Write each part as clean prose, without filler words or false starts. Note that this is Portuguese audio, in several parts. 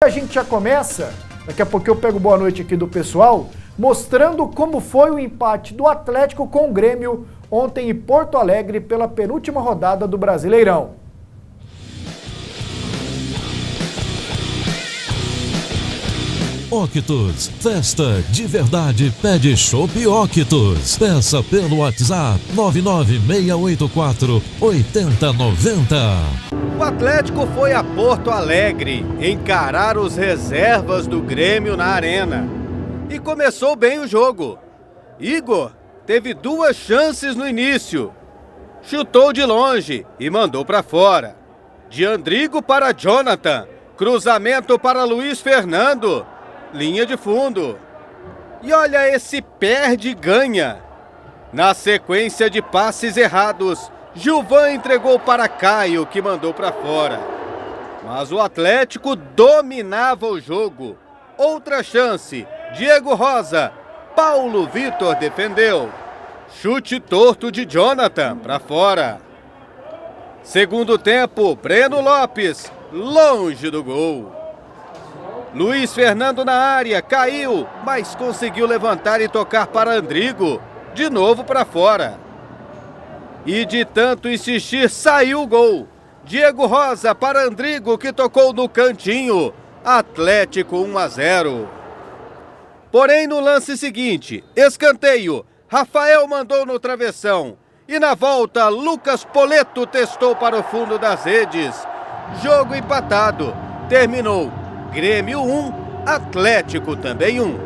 a gente já começa, daqui a pouco eu pego boa noite aqui do pessoal, mostrando como foi o empate do Atlético com o Grêmio ontem em Porto Alegre pela penúltima rodada do Brasileirão. Octus, festa de verdade pede Chopp Octus. Peça pelo WhatsApp 99684-8090. O Atlético foi a Porto Alegre encarar os reservas do Grêmio na arena. E começou bem o jogo. Igor teve 2 chances no início. Chutou de longe e mandou para fora. De Andrigo para Jonathan. Cruzamento para Luiz Fernando. Linha de fundo. E olha esse perde e ganha. Na sequência de passes errados, Gilvan entregou para Caio, que mandou para fora. Mas o Atlético dominava o jogo. Outra chance, Diego Rosa. Paulo Vitor defendeu. Chute torto de Jonathan para fora. Segundo tempo, Breno Lopes, longe do gol. Luiz Fernando na área, caiu, mas conseguiu levantar e tocar para Andrigo, de novo para fora. E de tanto insistir, saiu o gol. Diego Rosa para Andrigo, que tocou no cantinho. Atlético 1-0. Porém, no lance seguinte, escanteio, Rafael mandou no travessão. E na volta, Lucas Poleto testou para o fundo das redes. Jogo empatado. Terminou Grêmio 1, Atlético também 1.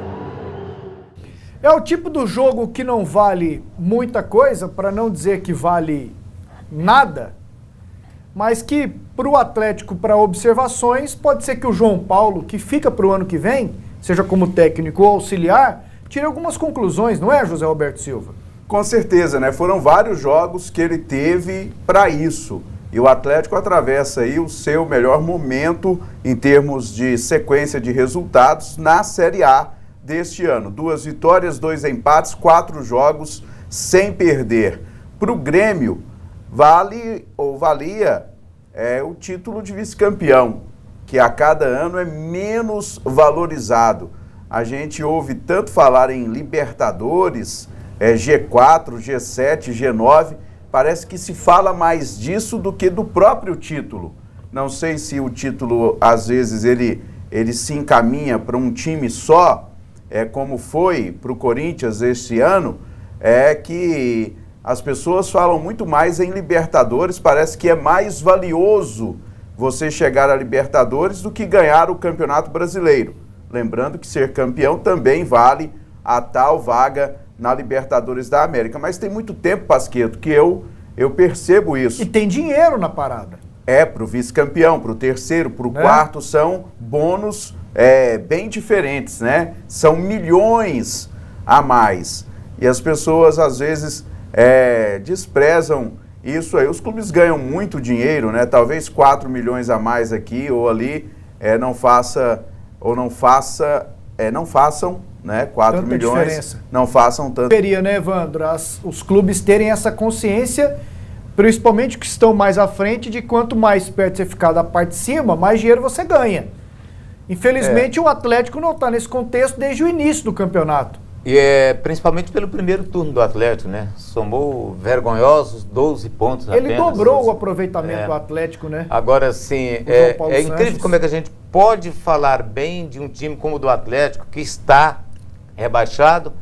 É o tipo do jogo que não vale muita coisa, para não dizer que vale nada, mas que para o Atlético, para observações, pode ser que o João Paulo, que fica para o ano que vem, seja como técnico ou auxiliar, tire algumas conclusões, não é, José Roberto Silva? Com certeza, né? Foram vários jogos que ele teve para isso. E o Atlético atravessa aí o seu melhor momento em termos de sequência de resultados na Série A deste ano. 2 vitórias, 2 empates, 4 jogos sem perder. Para o Grêmio, valia o título de vice-campeão, que a cada ano é menos valorizado. A gente ouve tanto falar em Libertadores, G4, G7, G9... Parece que se fala mais disso do que do próprio título. Não sei se o título, às vezes, ele se encaminha para um time só, como foi para o Corinthians este ano, que as pessoas falam muito mais em Libertadores, parece que é mais valioso você chegar a Libertadores do que ganhar o Campeonato Brasileiro. Lembrando que ser campeão também vale a tal vaga na Libertadores da América. Mas tem muito tempo, Pasquetto, que eu percebo isso. E tem dinheiro na parada. Para o vice-campeão, para o terceiro, para o quarto, são bônus bem diferentes, né? São milhões a mais. E as pessoas, às vezes, desprezam isso aí. Os clubes ganham muito dinheiro, né? Talvez 4 milhões a mais aqui ou ali, não façam, né? 4 tanta milhões, diferença. Não façam tanto. Deveria, né, Evandro, os clubes terem essa consciência, principalmente que estão mais à frente, de quanto mais perto você ficar da parte de cima, mais dinheiro você ganha. Infelizmente, o Atlético não está nesse contexto desde o início do campeonato. E principalmente pelo primeiro turno do Atlético, né? Somou vergonhosos 12 pontos apenas. Ele dobrou o aproveitamento do Atlético, né? Agora, sim, é incrível como é que a gente pode falar bem de um time como o do Atlético, que está rebaixado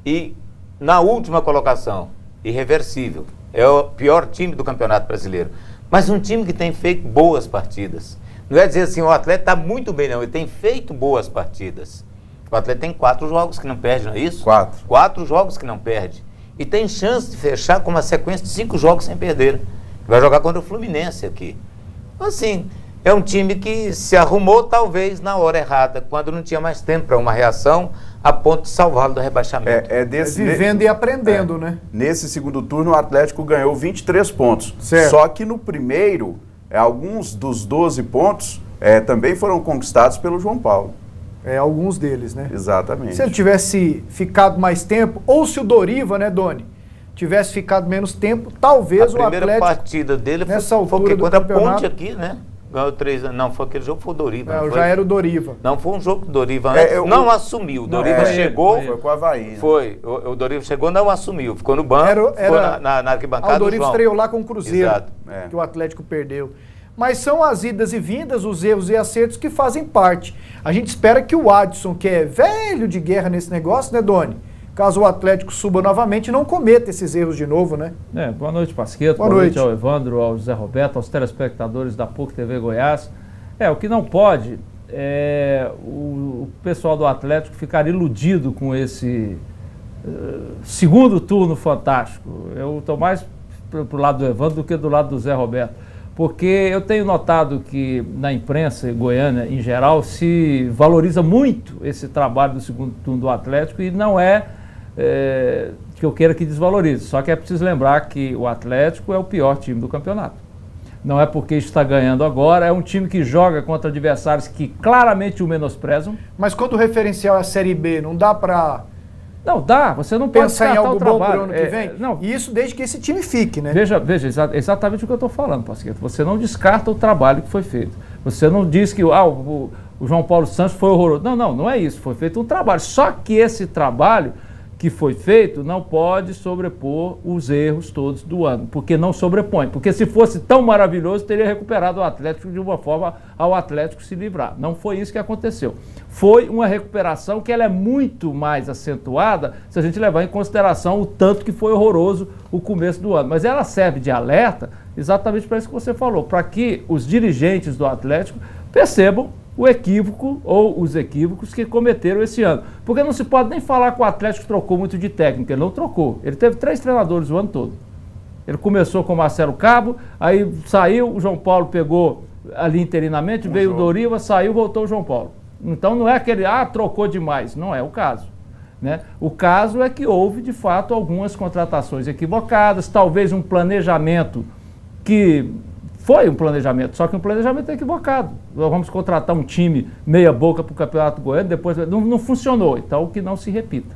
e na última colocação, irreversível. É o pior time do Campeonato Brasileiro. Mas um time que tem feito boas partidas. Não é dizer assim, o Atlético está muito bem, não. Ele tem feito boas partidas. O Atlético tem 4 jogos que não perde, não é isso? 4 jogos que não perde. E tem chance de fechar com uma sequência de 5 jogos sem perder. Vai jogar contra o Fluminense aqui. Então, assim, é um time que se arrumou talvez na hora errada, quando não tinha mais tempo para uma reação, a ponto de salvá-lo do rebaixamento. Vivendo e aprendendo, né? Nesse segundo turno, o Atlético ganhou 23 pontos. Certo. Só que no primeiro, alguns dos 12 pontos também foram conquistados pelo João Paulo. Alguns deles, né? Exatamente. Se ele tivesse ficado mais tempo, ou se o Doriva, né, Doni, tivesse ficado menos tempo, talvez o Atlético... A primeira partida dele nessa altura foi contra a campeonato, Ponte aqui, né? ganhou 3 anos. Não, foi aquele jogo, foi o Doriva. Não, já era o Doriva. Não, foi um jogo que o Doriva não assumiu. O Doriva chegou. Foi com o Avaí. Né? Foi. O Doriva chegou, não assumiu. Ficou no banco, ficou na arquibancada. O Doriva estreou lá com o Cruzeiro, Exato. que o Atlético perdeu. Mas são as idas e vindas, os erros e acertos que fazem parte. A gente espera que o Adson, que é velho de guerra nesse negócio, né, Doni? Caso o Atlético suba novamente, não cometa esses erros de novo, né? Boa noite, Pasqueto. Boa noite ao Evandro, ao José Roberto, aos telespectadores da PUC TV Goiás. O que não pode é o pessoal do Atlético ficar iludido com esse segundo turno fantástico. Eu estou mais pro lado do Evandro do que do lado do Zé Roberto. Porque eu tenho notado que na imprensa goiana, em geral, se valoriza muito esse trabalho do segundo turno do Atlético e não que eu queira que desvalorize. Só que é preciso lembrar que o Atlético é o pior time do campeonato. Não é porque está ganhando agora, é um time que joga contra adversários que claramente o menosprezam. Mas quando o referencial é a Série B, não dá para... Não, dá, você não pode pensar em algo bom pro ano que vem? Não. E isso desde que esse time fique, né? Veja exatamente o que eu estou falando, Pasqueto. Você não descarta o trabalho que foi feito. Você não diz que o João Paulo Santos foi horroroso. Não é isso. Foi feito um trabalho. Só que esse trabalho que foi feito não pode sobrepor os erros todos do ano, porque não sobrepõe. Porque se fosse tão maravilhoso, teria recuperado o Atlético de uma forma ao Atlético se livrar. Não foi isso que aconteceu. Foi uma recuperação que ela é muito mais acentuada se a gente levar em consideração o tanto que foi horroroso o começo do ano. Mas ela serve de alerta exatamente para isso que você falou, para que os dirigentes do Atlético percebam o equívoco ou os equívocos que cometeram esse ano. Porque não se pode nem falar que o Atlético trocou muito de técnico, ele não trocou. Ele teve 3 treinadores o ano todo. Ele começou com o Marcelo Cabo, aí saiu, o João Paulo pegou ali interinamente, veio o Doriva, saiu, voltou o João Paulo. Então não é aquele, trocou demais, não é o caso. Né? O caso é que houve, de fato, algumas contratações equivocadas, talvez um planejamento que... Foi um planejamento, só que um planejamento equivocado. Nós vamos contratar um time meia boca para o Campeonato Goiano, depois não funcionou. Então, que não se repita.